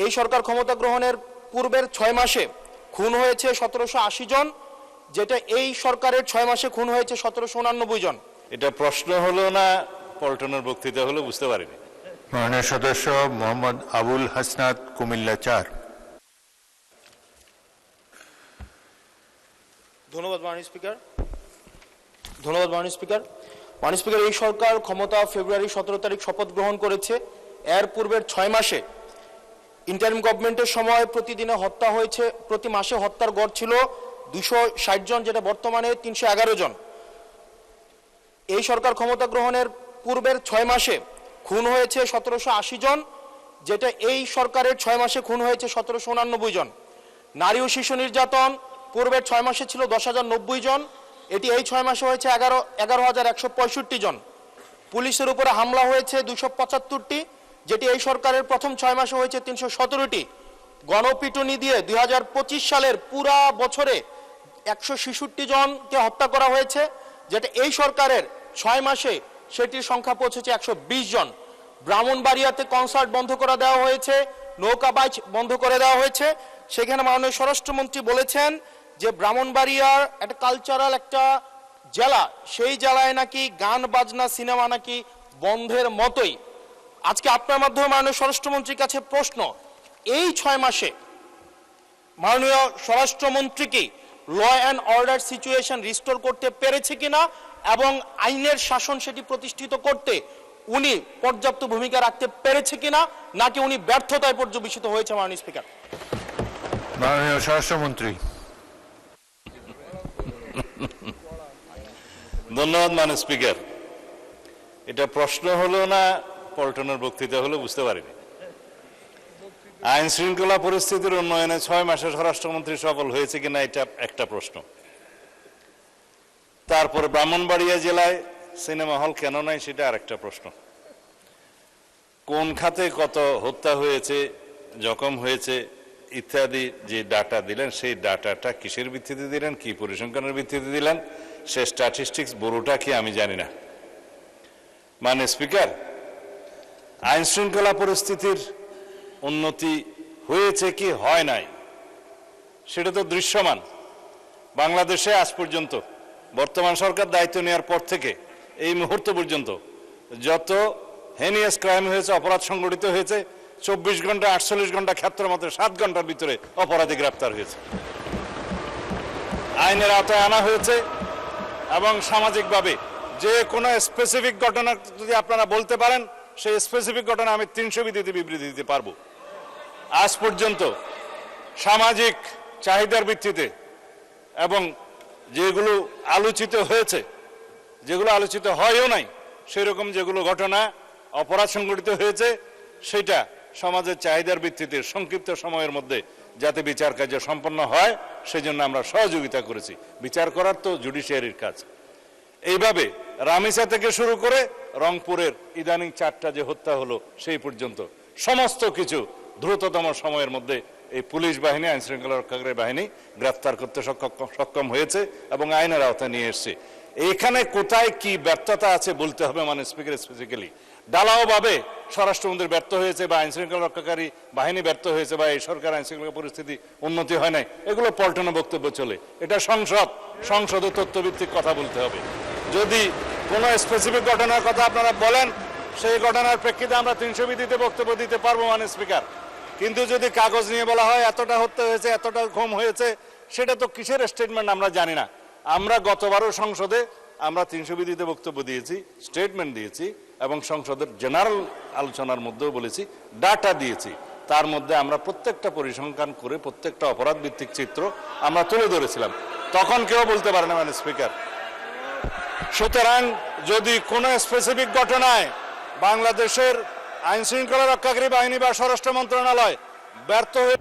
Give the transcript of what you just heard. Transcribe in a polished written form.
এই সরকার ক্ষমতা গ্রহণের পূর্বের 6 মাসে খুন হয়েছে 1780 জন, যেটা এই সরকারের 6 মাসে খুন হয়েছে 1789 জন। এটা প্রশ্ন হলো না পল্টনের বক্তৃতা হলো, বুঝতে পারিনি। মাননীয় সদস্য মোহাম্মদ আবুল হাসনাত, কুমিল্লা 4। ধন্যবাদ মাননীয় স্পিকার। মাননীয় স্পিকার, এই সরকার ক্ষমতা ফেব্রুয়ারি 17 তারিখ শপথ গ্রহণ করেছে। এর পূর্বের 6 মাসে ইন্টারিম গভর্নমেন্টের সময় প্রতিদিনে হত্যা হয়েছে, প্রতি মাসে হত্যার গড় ছিল 260 জন, যেটা বর্তমানে 311 জন। এই সরকার ক্ষমতা গ্রহণের পূর্বের 6 মাসে খুন হয়েছে 1780 জন, যেটা এই সরকারের 6 মাসে খুন হয়েছে 1789 জন। নারী ও শিশু নির্যাতন পূর্বের 6 মাসে ছিল 10,090 জন, এটি এই 6 মাসে হয়েছে 11,165 জন। পুলিশের উপরে হামলা হয়েছে 275টি, যেটি এই সরকারের প্রথম 6 মাসে হয়েছে 317টি। গণপিটুনি দিয়ে 2025 সালের পুরা বছরে 166 জনকে হত্যা করা হয়েছে, যেটা এই সরকারের 6 মাসে সেটির সংখ্যা পৌঁছেছে 120 জন। ব্রাহ্মণবাড়িয়াতে কনসার্ট বন্ধ করে দেওয়া হয়েছে, নৌকাবাজ বন্ধ করে দেওয়া হয়েছে। সেখানে মাননীয় স্বরাষ্ট্রমন্ত্রী বলেছেন যে ব্রাহ্মণবাড়িয়ার একটা কালচারাল একটা জেলা, সেই জেলায় নাকি গান বাজনা সিনেমা নাকি বন্ধের মতোই। আজকে আপনার মাধ্যমে মাননীয় স্বরাষ্ট্রমন্ত্রীর কাছে প্রশ্ন, এই 6 মাসে মাননীয় স্বরাষ্ট্রমন্ত্রী কি law and order situation restore করতে পেরেছে কিনা এবং আইনের শাসন সেটি প্রতিষ্ঠিত করতে উনি পর্যাপ্ত ভূমিকা রাখতে পেরেছে কিনা, নাকি উনি ব্যর্থতায় পর্যবেসিত হয়েছে? মাননীয় স্পিকার। মাননীয় স্বরাষ্ট্রমন্ত্রী। ধন্যবাদ মাননীয় স্পিকার। এটা প্রশ্ন হলো না পল্টনের বক্তৃতা হলো, বুঝতে পারিনি। আইন শৃঙ্খলা পরিস্থিতির উন্নয়নে 6 মাসে স্বরাষ্ট্রমন্ত্রী সফল হয়েছে কিনা এটা একটা প্রশ্ন। তারপরে ব্রাহ্মণবাড়িয়া জেলায় সিনেমা হল কেন নাই সেটা আরেকটা প্রশ্ন। কোন খাতে কত হত্যা হয়েছে, জখম হয়েছে ইত্যাদি যে ডাটা দিলেন, সেই ডাটাটা কিসের ভিত্তিতে দিলেন, কি পরিসংখ্যানের ভিত্তিতে দিলেন, সে স্ট্যাটিস্টিক্স বড়টা কি আমি জানি না। মাননীয় স্পিকার, আইন শৃঙ্খলা পরিস্থিতির উন্নতি হয়েছে কি হয় নাই সেটা তো দৃশ্যমান। বাংলাদেশে আজ পর্যন্ত বর্তমান সরকার দায়িত্ব নেওয়ার পর থেকে এই মুহূর্ত পর্যন্ত যত হেনিয়াস ক্রাইম হয়েছে, অপরাধ সংগঠিত হয়েছে, 24 ঘন্টা 48 ঘন্টা ক্ষেত্রের মধ্যে 7 ঘন্টার ভিতরে অপরাধী গ্রেপ্তার হয়েছে, আইনের আওতায় আনা হয়েছে। এবং সামাজিকভাবে যে কোনো স্পেসিফিক ঘটনা যদি আপনারা বলতে পারেন, সেই স্পেসিফিক ঘটনা আমি 300 বিবৃতি দিতে পারবো। আজ পর্যন্ত সামাজিক চাহিদার ভিত্তিতে এবং যেগুলো আলোচিত হয়েছে, যেগুলো আলোচিত হয়ও নাই, সেরকম যেগুলো ঘটনা অপরাধ সংগঠিত হয়েছে, সেটা সমাজের চাহিদার ভিত্তিতে সংক্ষিপ্ত সময়ের মধ্যে যাতে বিচার কার্য সম্পন্ন হয় সেজন্য আমরা সহযোগিতা করেছি। বিচার করার তো জুডিশিয়ারির কাজ। এইভাবে রামিসা থেকে শুরু করে রংপুরের ইদানিং 4টা যে হত্যা হলো সেই পর্যন্ত সমস্ত কিছু দ্রুততম সময়ের মধ্যে এই পুলিশ বাহিনী, আইন শৃঙ্খলা রক্ষাকারী বাহিনী গ্রেফতার করতে সক্ষম হয়েছে এবং আইনের আওতায় নিয়ে এসছে। এইখানে কোথায় কি ব্যর্থতা আছে বলতে হবে। মানে স্পিকার, স্পেসিফিক্যালি ডালাওভাবে স্বরাষ্ট্রমন্ত্রী ব্যর্থ হয়েছে বা আইন শৃঙ্খলা রক্ষাকারী বাহিনী ব্যর্থ হয়েছে বা এই সরকার আইন শৃঙ্খলা পরিস্থিতি উন্নতি হয় নাই, এগুলো পল্টনে বক্তব্য চলে। এটা সংসদে তথ্যভিত্তিক কথা বলতে হবে। যদি কোনো স্পেসিফিক ঘটনার কথা আপনারা বলেন, সেই ঘটনার প্রেক্ষিতে আমরা 300 বিধিতে বক্তব্য দিতে পারবো মাননীয় স্পিকার। কিন্তু যদি কাগজ নিয়ে বলা হয় এতটা হত্যা হয়েছে, এতটা খুন হয়েছে, সেটা তো কিসের স্টেটমেন্ট আমরা জানি না। আমরা গতবারও সংসদে আমরা 300 বিধিতে বক্তব্য দিয়েছি, স্টেটমেন্ট দিয়েছি এবং সংসদের জেনারেল আলোচনার মধ্যেও বলেছি, ডাটা দিয়েছি। তার মধ্যে আমরা প্রত্যেকটা পরিসংখ্যান করে প্রত্যেকটা অপরাধ ভিত্তিক চিত্র আমরা তুলে ধরেছিলাম। তখন কেউ বলতে পারে না মাননীয় স্পিকার। সুতরাং যদি কোনো স্পেসিফিক ঘটনায় বাংলাদেশের আইন শৃঙ্খলা রক্ষাকারী বাহিনী বা স্বরাষ্ট্র মন্ত্রণালয় ব্যর্থ হয়ে